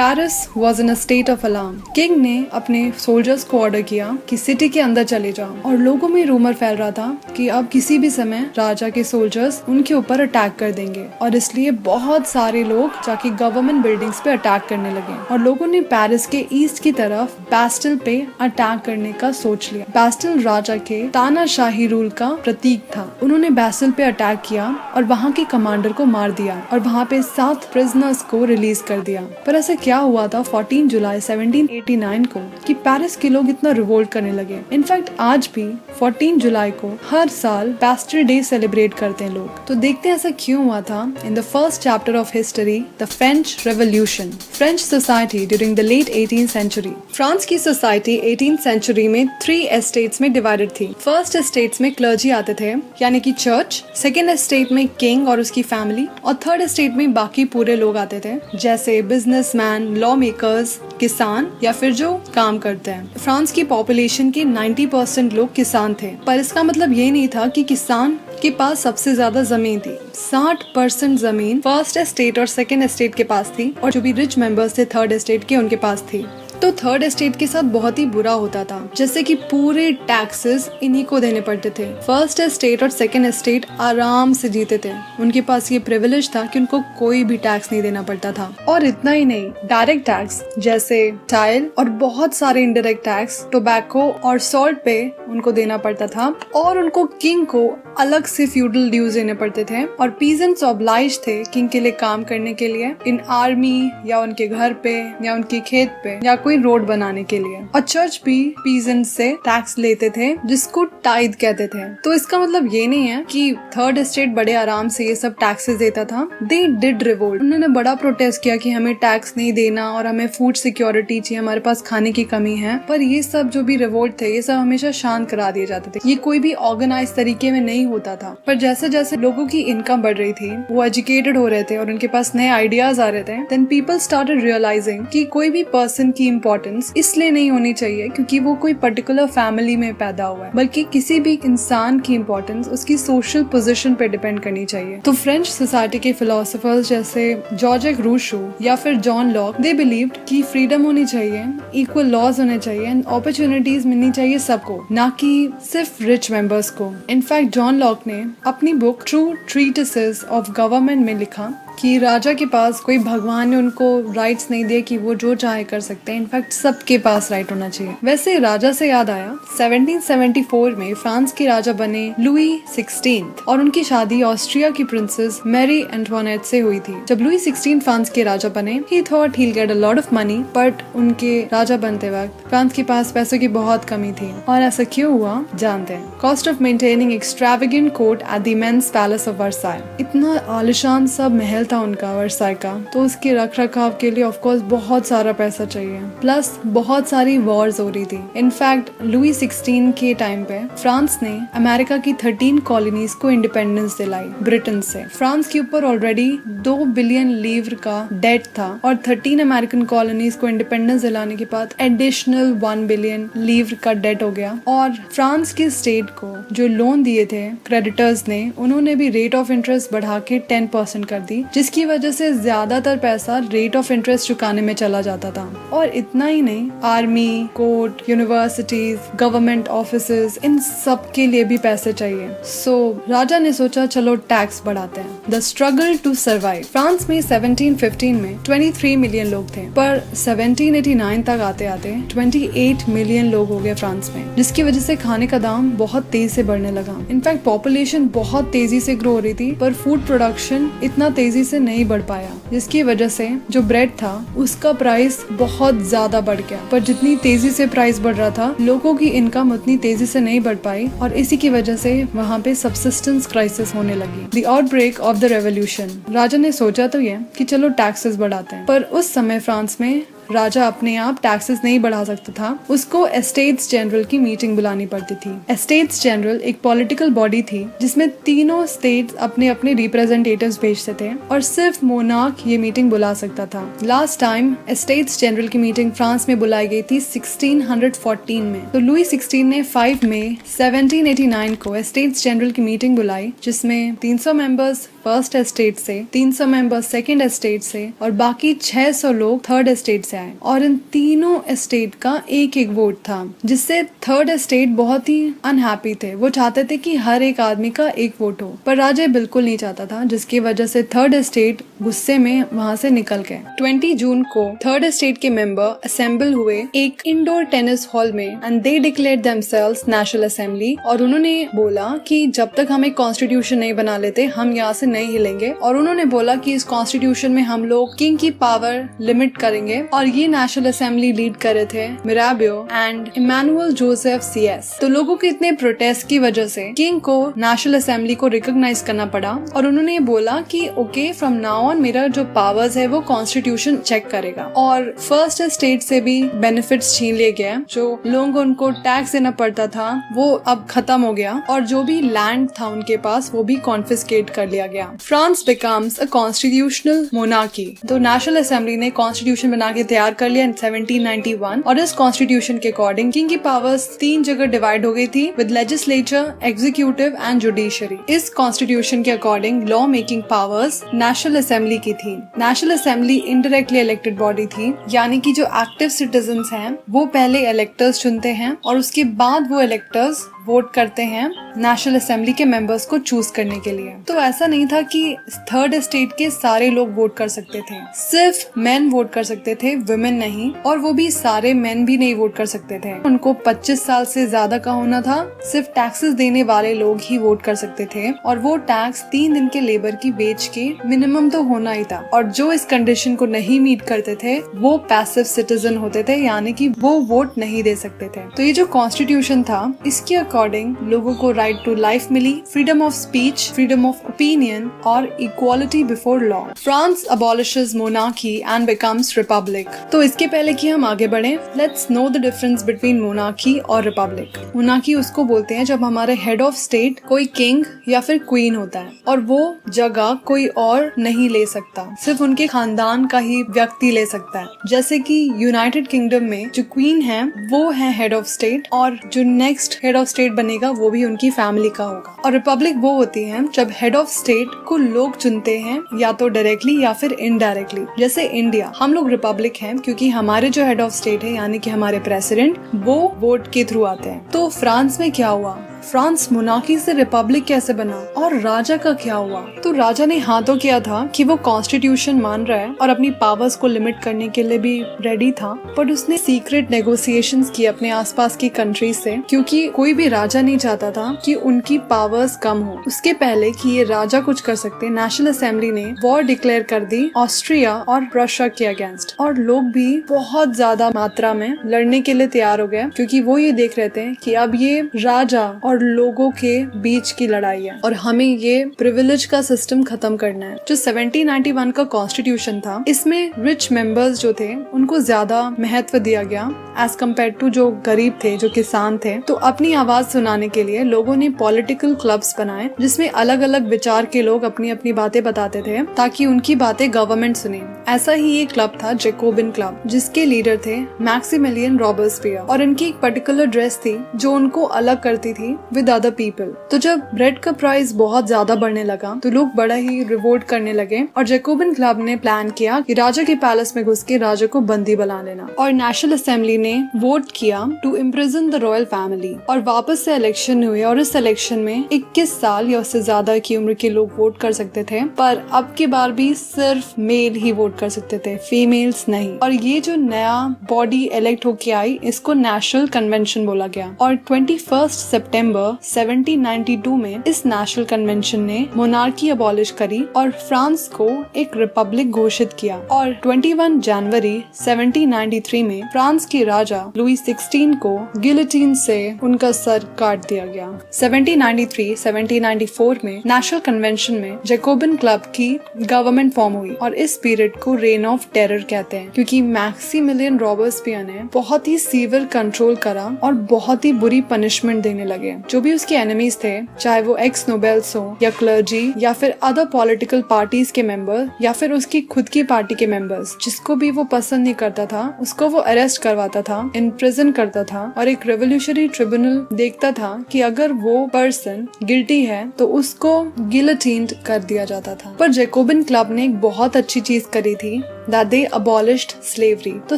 Paris was in a state of alarm. King ने अपने soldiers को ऑर्डर किया कि सिटी के अंदर चले जाओ, और लोगों में रूमर फैल रहा था कि अब किसी भी समय राजा के सोल्जर्स उनके ऊपर अटैक कर देंगे, और इसलिए बहुत सारे लोग जाके गवर्नमेंट बिल्डिंग्स पे अटैक करने लगे। और लोगों ने पेरिस के ईस्ट की तरफ बैस्टिल पे अटैक करने का सोच लिया। बैस्टिल राजा के तानाशाही रूल का प्रतीक था। उन्होंने बैस्टिल पे अटैक किया और वहाँ के कमांडर को मार दिया और वहाँ पे 7 प्रिजनर्स को रिलीज कर दिया। पर ऐसा क्या हुआ था 14 जुलाई 1789 को कि पेरिस के लोग इतना रिवोल्ट करने लगे। इनफैक्ट आज भी 14 जुलाई को हर साल बैस्टिल डे सेलिब्रेट करते हैं लोग। तो देखते हैं ऐसा क्यों हुआ था। In the first chapter of history, the French revolution. French society during the late 18th century. France की सोसाइटी 18th सेंचुरी में 3 एस्टेट्स में डिवाइडेड थी। फर्स्ट एस्टेट्स में क्लर्जी आते थे, यानी कि चर्च। सेकेंड एस्टेट में किंग और उसकी फैमिली, और थर्ड एस्टेट में बाकी पूरे लोग आते थे, जैसे बिजनेसमैन, लॉ मेकर्स, किसान या फिर जो काम करते हैं। फ्रांस की पॉपुलेशन के 90% लोग किसान थे, पर इसका मतलब ये नहीं था कि किसान के पास सबसे ज्यादा जमीन थी। 60% जमीन फर्स्ट एस्टेट और सेकेंड एस्टेट के पास थी, और जो भी रिच मेंबर्स थे थर्ड एस्टेट के, उनके पास थी। तो थर्ड एस्टेट के साथ बहुत ही बुरा होता था, जैसे कि पूरे टैक्सेस इन्हीं को देने पड़ते थे। फर्स्ट एस्टेट और सेकेंड एस्टेट आराम से जीते थे। उनके पास ये प्रिविलेज था कि उनको कोई भी टैक्स नहीं देना पड़ता था। और इतना ही नहीं, डायरेक्ट टैक्स जैसे टाइल और बहुत सारे इनडायरेक्ट टैक्स, टोबैको और सॉल्ट पे उनको देना पड़ता था। और उनको किंग को अलग से फ्यूडल ड्यूज देने पड़ते थे, और पीजेंट्स ऑब्लाइज थे किंग के लिए काम करने के लिए, इन आर्मी या उनके घर पे या उनके खेत पे या कोई रोड बनाने के लिए। और चर्च भी पीजेंट से टैक्स लेते थे, जिसको टाइद कहते थे। तो इसका मतलब ये नहीं है कि थर्ड एस्टेट बड़े आराम से ये सब टैक्सेस देता था। They did revolt. उन्होंने बड़ा प्रोटेस्ट किया कि हमें टैक्स नहीं देना और हमें फूड सिक्योरिटी चाहिए, हमारे पास खाने की कमी है। पर ये सब जो भी रिवोल्ट थे, ये सब हमेशा शांत करा दिए जाते थे। ये कोई भी ऑर्गेनाइज तरीके में नहीं होता था। पर जैसे जैसे लोगों की इनकम बढ़ रही थी, वो एजुकेटेड हो रहे थे और उनके पास नए आइडियाज आ रहे थे, देन पीपल स्टार्टेड रियलाइजिंग कि कोई भी पर्सन की इम्पोर्टेंस इसलिए नहीं होनी चाहिए क्योंकि वो कोई पर्टिकुलर फैमिली में पैदा हुआ है, बल्कि किसी भी इंसान की इम्पोर्टेंस उसकी सोशल पोजीशन पे डिपेंड करनी चाहिए। तो फ्रेंच सोसाइटी के फिलोसोफर्स जैसे जॉर्ज रूसो या फिर जॉन लॉक, दे बिलीव्ड कि फ्रीडम होनी चाहिए, इक्वल लॉज होने चाहिए एंड अपॉर्चुनिटीज मिलनी चाहिए सबको, ना कि सिर्फ रिच मेंबर्स को। इनफैक्ट जॉन लॉक ने अपनी बुक ट्रू ट्रीटिसेस ऑफ गवर्नमेंट में लिखा कि राजा के पास कोई भगवान ने उनको राइट्स नहीं दिए कि वो जो चाहे कर सकते हैं। इनफैक्ट सबके पास राइट होना चाहिए। वैसे राजा से याद आया, 1774 में फ्रांस के राजा बने लुई 16 और उनकी शादी ऑस्ट्रिया की प्रिंसेस मैरी एंटोनेट से हुई थी। जब लुई 16 फ्रांस के राजा बने, ही thought he'll get a lot of money, but उनके राजा बनते वक्त फ्रांस के पास पैसों की बहुत कमी थी। और ऐसा क्यों हुआ जानते हैं। Cost of maintaining extravagant court at the immense palace of Versailles. इतना आलिशान सब महल था उनका वर्साई का, तो उसके रख रखाव के लिए ऑफ कोर्स बहुत सारा पैसा चाहिए, प्लस बहुत सारी वॉर्स हो रही थी। इनफैक्ट लुई 16 के टाइम पे फ्रांस ने अमेरिका की 13 कॉलोनीज को इंडिपेंडेंस दिलाई ब्रिटेन से। फ्रांस के ऊपर ऑलरेडी 2 बिलियन लीवर का डेट था, और 13 अमेरिकन कॉलोनीज को इंडिपेंडेंस दिलाने के बाद एडिशनल 1 बिलियन लीवर का डेट हो गया। और फ्रांस के स्टेट को जो लोन दिए थे क्रेडिटर्स ने, उन्होंने भी रेट ऑफ इंटरेस्ट बढ़ा के 10% कर दी, जिसकी वजह से ज्यादातर पैसा रेट ऑफ इंटरेस्ट चुकाने में चला जाता था। और इतना ही नहीं, army, court, universities, government offices, इन सब के लिए भी पैसे चाहिए। सो राजा ने सोचा चलो टैक्स बढ़ाते हैं। The struggle to survive. France में 1715 में 23 मिलियन लोग थे, पर 1789 तक आते आते 28 मिलियन लोग हो गए फ्रांस में, जिसकी वजह से खाने का दाम बहुत तेज से बढ़ने लगा। इनफैक्ट पॉपुलेशन बहुत तेजी से ग्रो हो रही थी, पर फूड प्रोडक्शन इतना तेजी से नहीं बढ़ पाया, जिसकी वजह से जो ब्रेड था उसका प्राइस बहुत ज्यादा बढ़ गया। पर जितनी तेजी से प्राइस बढ़ रहा था, लोगों की इनकम उतनी तेजी से नहीं बढ़ पाई, और इसी की वजह से वहाँ पे सबसिस्टेंस क्राइसिस होने लगी। The outbreak of the revolution. राजा ने सोचा तो ये कि चलो टैक्सेस बढ़ाते हैं, पर उस समय फ्रांस में राजा अपने आप टैक्सेस नहीं बढ़ा सकता था, उसको एस्टेट्स जनरल की मीटिंग बुलानी पड़ती थी। एस्टेट्स जनरल एक पॉलिटिकल बॉडी थी जिसमें तीनों स्टेट्स अपने अपने रिप्रेजेंटेटिव्स भेजते थे और सिर्फ मोनार्क ये मीटिंग बुला सकता था। लास्ट टाइम एस्टेट्स जनरल की मीटिंग फ्रांस में बुलाई गई थी 1614 में। तो लुई 16 ने 5 मई 1789 को एस्टेट्स जनरल की मीटिंग बुलाई, जिसमें 300 मेंबर्स फर्स्ट एस्टेट से, 300 मेंबर्स सेकंड एस्टेट से और बाकी 600 लोग थर्ड एस्टेट से आए। और इन तीनों एस्टेट का एक एक वोट था, जिससे थर्ड एस्टेट बहुत ही अनहैप्पी थे। वो चाहते थे कि हर एक आदमी का एक वोट हो, पर राजा बिल्कुल नहीं चाहता था, जिसकी वजह से थर्ड एस्टेट गुस्से में वहाँ से निकल गए। 20 जून को थर्ड एस्टेट के मेंबर असेंबल हुए एक इंडोर टेनिस हॉल में and they declared themselves national assembly. और उन्होंने बोला कि जब तक हम एक कॉन्स्टिट्यूशन नहीं बना लेते हम यहाँ से नहीं हिलेंगे। और उन्होंने बोला कि इस कॉन्स्टिट्यूशन में हम लोग किंग की पावर लिमिट करेंगे। और ये नेशनल असेंबली लीड कर रहे थे Mirabeau and Emmanuel Joseph Sieyes. तो लोगों के इतने प्रोटेस्ट की वजह से किंग को नेशनल असेंबली को रिकॉग्नाइज करना पड़ा और उन्होंने बोला कि ओके फ्रॉम नाउ ऑन मेरा जो पावर्स है वो कॉन्स्टिट्यूशन चेक करेगा। और फर्स्ट स्टेट से भी बेनिफिट्स छीन लिए गए, जो लोगों को उनको टैक्स देना पड़ता था वो अब खत्म हो गया और जो भी लैंड था उनके पास वो भी कॉन्फिस्केट कर लिया गया। France becomes a constitutional monarchy. तो नेशनल असेंबली ने कॉन्स्टिट्यूशन बना के तैयार कर लिया इन 1791 और इस कॉन्स्टिट्यूशन के अकॉर्डिंग किंग की पावर्स 3 जगह डिवाइड हो गई थी with legislature, executive and judiciary. इस कॉन्स्टिट्यूशन के according law making powers national assembly की थी। National assembly indirectly elected body थी, यानी कि जो एक्टिव सिटीजन्स हैं वो पहले इलेक्टर्स चुनते हैं और उसके बाद वो इलेक्टर्स वोट करते हैं नेशनल असेंबली के मेंबर्स को चूज करने के लिए। तो ऐसा नहीं था कि थर्ड स्टेट के सारे लोग वोट कर सकते थे, सिर्फ मेन वोट कर सकते थे, वुमेन नहीं। और वो भी सारे मेन भी नहीं वोट कर सकते थे, उनको 25 साल से ज्यादा का होना था। सिर्फ टैक्सेस देने वाले लोग ही वोट कर सकते थे और वो टैक्स 3 दिन के लेबर की वेज के मिनिमम तो होना ही था। और जो इस कंडीशन को नहीं मीट करते थे वो पैसिव सिटीजन होते थे, यानी कि वो वोट नहीं दे सकते थे। तो ये जो कॉन्स्टिट्यूशन था इसके अकॉर्डिंग लोगों को राइट टू लाइफ मिली, freedom of speech, freedom of opinion और equality before law. France abolishes monarchy and becomes republic. तो इसके पहले कि हम आगे बढ़े, let's know the difference between monarchy और रिपब्लिक। मोनार्की उसको बोलते हैं जब हमारे हेड ऑफ स्टेट कोई किंग या फिर क्वीन होता है और वो जगह कोई और नहीं ले सकता, सिर्फ उनके खानदान का ही व्यक्ति ले सकता है। जैसे कि यूनाइटेड किंगडम में जो क्वीन है वो है हेड ऑफ स्टेट और जो नेक्स्ट हेड ऑफ स्टेट बनेगा वो भी उनकी फैमिली का होगा। और रिपब्लिक वो होती है जब हेड ऑफ स्टेट को लोग चुनते हैं या तो डायरेक्टली या फिर इनडायरेक्टली। जैसे इंडिया, हम लोग रिपब्लिक हैं क्योंकि हमारे जो हेड ऑफ स्टेट है यानी कि हमारे प्रेसिडेंट वो वोट के थ्रू आते हैं। तो फ्रांस में क्या हुआ, फ्रांस मोनार्की से रिपब्लिक कैसे बना और राजा का क्या हुआ? तो राजा ने हाँ तो किया था कि वो कॉन्स्टिट्यूशन मान रहा है और अपनी पावर्स को लिमिट करने के लिए भी रेडी था, बट उसने सीक्रेट नेगोशिएशंस किए अपने आसपास की कंट्रीज से, क्योंकि कोई भी राजा नहीं चाहता था कि उनकी पावर्स कम हो। उसके पहले कि ये राजा कुछ कर सकते, नेशनल असेंबली ने वॉर डिक्लेयर कर दी ऑस्ट्रिया और रशिया के अगेंस्ट। और लोग भी बहुत ज्यादा मात्रा में लड़ने के लिए तैयार हो गए, क्योंकि वो ये देख रहे थे कि अब ये राजा और लोगों के बीच की लड़ाई है और हमें ये प्रिविलेज का सिस्टम खत्म करना है। जो 1791 का कॉन्स्टिट्यूशन था इसमें रिच मेंबर्स जो थे उनको ज्यादा महत्व दिया गया एज कम्पेयर टू जो गरीब थे, जो किसान थे। तो अपनी आवाज सुनाने के लिए लोगों ने पॉलिटिकल क्लब्स बनाए जिसमें अलग अलग विचार के लोग अपनी अपनी बातें बताते थे ताकि उनकी बातें गवर्नमेंट सुने। ऐसा ही एक क्लब था जैकोबिन क्लब, जिसके लीडर थे मैक्सिमिलियन रॉबर्सपियर और इनकी एक पर्टिकुलर ड्रेस थी जो उनको अलग करती थी विद अदर पीपल। तो जब ब्रेड का प्राइस बहुत ज्यादा बढ़ने लगा तो लोग बड़ा ही रिवोल्ट करने लगे और जैकोबिन क्लब ने प्लान किया कि राजा के पैलेस में घुस के राजा को बंदी बना लेना। और नेशनल असेंबली ने वोट किया to imprison the royal family और वापस से इलेक्शन हुए और इस इलेक्शन में 21 साल या उससे ज्यादा की उम्र के लोग वोट कर सकते थे, पर अब की बार भी सिर्फ मेल ही वोट कर सकते थे, फीमेल्स नहीं। और ये जो नया बॉडी इलेक्ट होके आई इसको नेशनल कन्वेंशन बोला गया और 21 सितंबर नवंबर 1792 में इस नेशनल कन्वेंशन ने मोनार्की अबॉलिश करी और फ्रांस को एक रिपब्लिक घोषित किया और 21 जनवरी 1793 में फ्रांस के राजा लुई 16 को गिलोटिन से उनका सर काट दिया गया। 1793-1794 में नेशनल कन्वेंशन में जैकोबिन क्लब की गवर्नमेंट फॉर्म हुई और इस पीरियड को रेन ऑफ टेरर कहते हैं क्योंकि मैक्सिमिलियन रॉबर्सपियर ने बहुत ही सीवियर कंट्रोल करा और बहुत ही बुरी पनिशमेंट देने लगे। जो भी उसके एनिमीज थे, चाहे वो एक्स नोबेल्स हो या क्लर्जी या फिर अदर पॉलिटिकल पार्टीज के मेंबर या फिर उसकी खुद की पार्टी के मेंबर्स, जिसको भी वो पसंद नहीं करता था उसको वो अरेस्ट करवाता था, इम्प्रिजन करता था और एक रेवोल्यूशनरी ट्रिब्यूनल देखता था कि अगर वो पर्सन गिल्टी है तो उसको गिलोटिन्ड कर दिया जाता था। पर जैकोबिन क्लब ने एक बहुत अच्छी चीज करी थी, that they abolished slavery। तो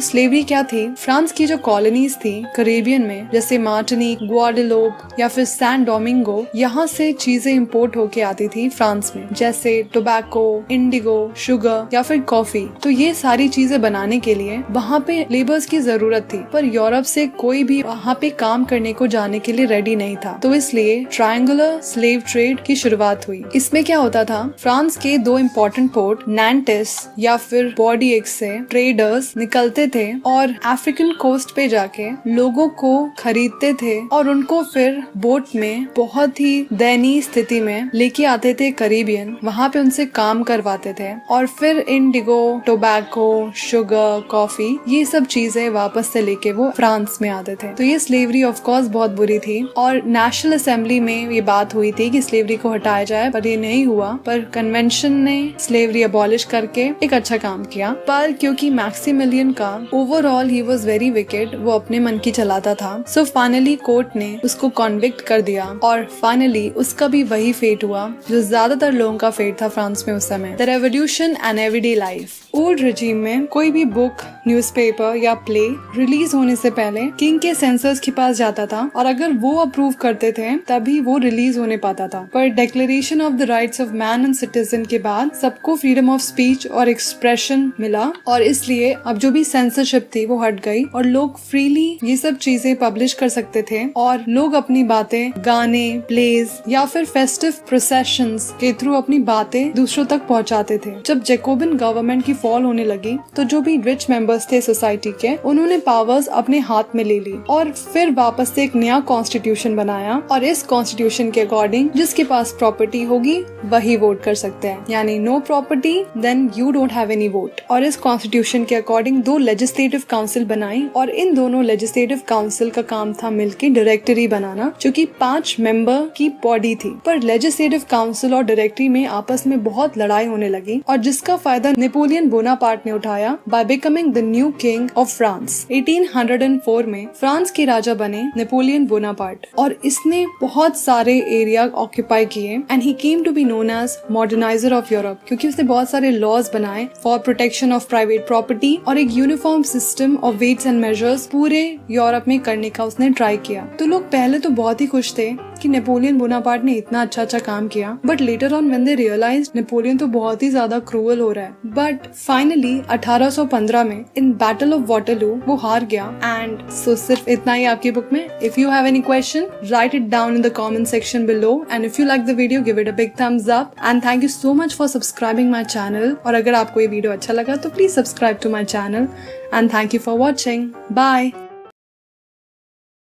स्लेवरी क्या थी? फ्रांस की जो कॉलोनीज थी कैरेबियन में, जैसे मार्टिनिक, ग्वाडेलोप या फिर सैन डोमिंगो, यहाँ से चीजें इंपोर्ट होके आती थी फ्रांस में, जैसे टोबैको, इंडिगो, शुगर या फिर कॉफी। तो ये सारी चीजें बनाने के लिए वहाँ पे लेबर्स की जरूरत थी, पर यूरोप से कोई भी वहाँ पे काम करने को जाने के लिए रेडी नहीं था। तो इसलिए ट्रायंगुलर स्लेव ट्रेड की शुरुआत हुई। इसमें क्या होता था, फ्रांस के दो इम्पोर्टेंट पोर्ट नैंटिस या फिर बॉडी एक्स से ट्रेडर्स निकलते थे और अफ्रीकन कोस्ट पे जाके लोगों को खरीदते थे और उनको फिर बोट में बहुत ही दयनीय स्थिति में लेके आते थे कैरेबियन, वहाँ पे उनसे काम करवाते थे और फिर इंडिगो, टोबैको, शुगर, कॉफी, ये सब चीजें वापस से लेके वो फ्रांस में आते थे। तो ये स्लेवरी ऑफ कोर्स बहुत बुरी थी और नेशनल असेंबली में ये बात हुई थी कि स्लेवरी को हटाया जाए, पर ये नहीं हुआ। पर कन्वेंशन ने स्लेवरी अबॉलिश करके एक अच्छा काम किया। पर क्योंकि मैक्सिमिलियन का overall he was very wicked, वो अपने मन की चलाता था, सो फाइनली कोर्ट ने उसको कॉन्विक्ट कर दिया और फाइनली उसका भी वही फेट हुआ जो ज्यादातर लोगों का फेट था फ्रांस में उस समय, the revolution and everyday life. Old regime में कोई भी बुक, न्यूज़पेपर या प्ले रिलीज होने से पहले किंग के सेंसर्स के पास जाता था और अगर वो अप्रूव करते थे तभी वो रिलीज होने पाता था। पर declaration of the rights of man and citizen के बाद सबको फ्रीडम ऑफ स्पीच और एक्सप्रेशन मिला और इसलिए अब जो भी सेंसरशिप थी वो हट गई और लोग फ्रीली ये सब चीजें पब्लिश कर सकते थे और लोग अपनी बातें गाने, प्लेज या फिर फेस्टिव प्रोसेशंस के थ्रू अपनी बातें दूसरों तक पहुंचाते थे। जब जैकोबिन गवर्नमेंट की फॉल होने लगी तो जो भी रिच मेंबर्स थे सोसाइटी के, उन्होंने पावर्स अपने हाथ में ले ली और फिर वापस से एक नया कॉन्स्टिट्यूशन बनाया और इस कॉन्स्टिट्यूशन के अकॉर्डिंग जिसके पास प्रॉपर्टी होगी वही वोट कर सकते हैं, यानी no property then you don't have any vote. और इस कॉन्स्टिट्यूशन के अकॉर्डिंग दो लेजिस्लेटिव काउंसिल बनाई और इन दोनों लेजिस्लेटिव काउंसिल का काम था मिलकर डायरेक्टरी बनाना, जो कि 5 मेंबर की बॉडी थी। पर लेजिस्लेटिव काउंसिल और डायरेक्टरी में आपस में बहुत लड़ाई होने लगी और जिसका फायदा नेपोलियन बोनापार्ट ने उठाया by becoming the new king of France. 1804 में फ्रांस के राजा बने नेपोलियन बोनापार्ट और इसने बहुत सारे एरिया ऑक्यूपाई किए and he came to be known as moderniser of Europe, क्योंकि उसने बहुत सारे लॉज बनाए for protection of private property और एक uniform system of weights and measures पूरे यूरोप में करने का उसने ट्राई किया। तो लोग पहले तो बहुत ही खुश थे कि नेपोलियन बोनापार्ट ने इतना अच्छा काम किया, but later on when they realised Napoleon तो बहुत ही ज्यादा क्रूअल हो रहा है। बट फाइनली 1815 में इन बैटल ऑफ वाटरलू वो हार गया एंड सो सिर्फ इतना ही आपकी बुक में। If you have any question write it down in the comment section below and if you like the video give it a big thumbs up and thank you so much for subscribing my channel. और अगर आपको ये वीडियो अच्छा लगा तो please subscribe to my channel and thank you for watching. Bye.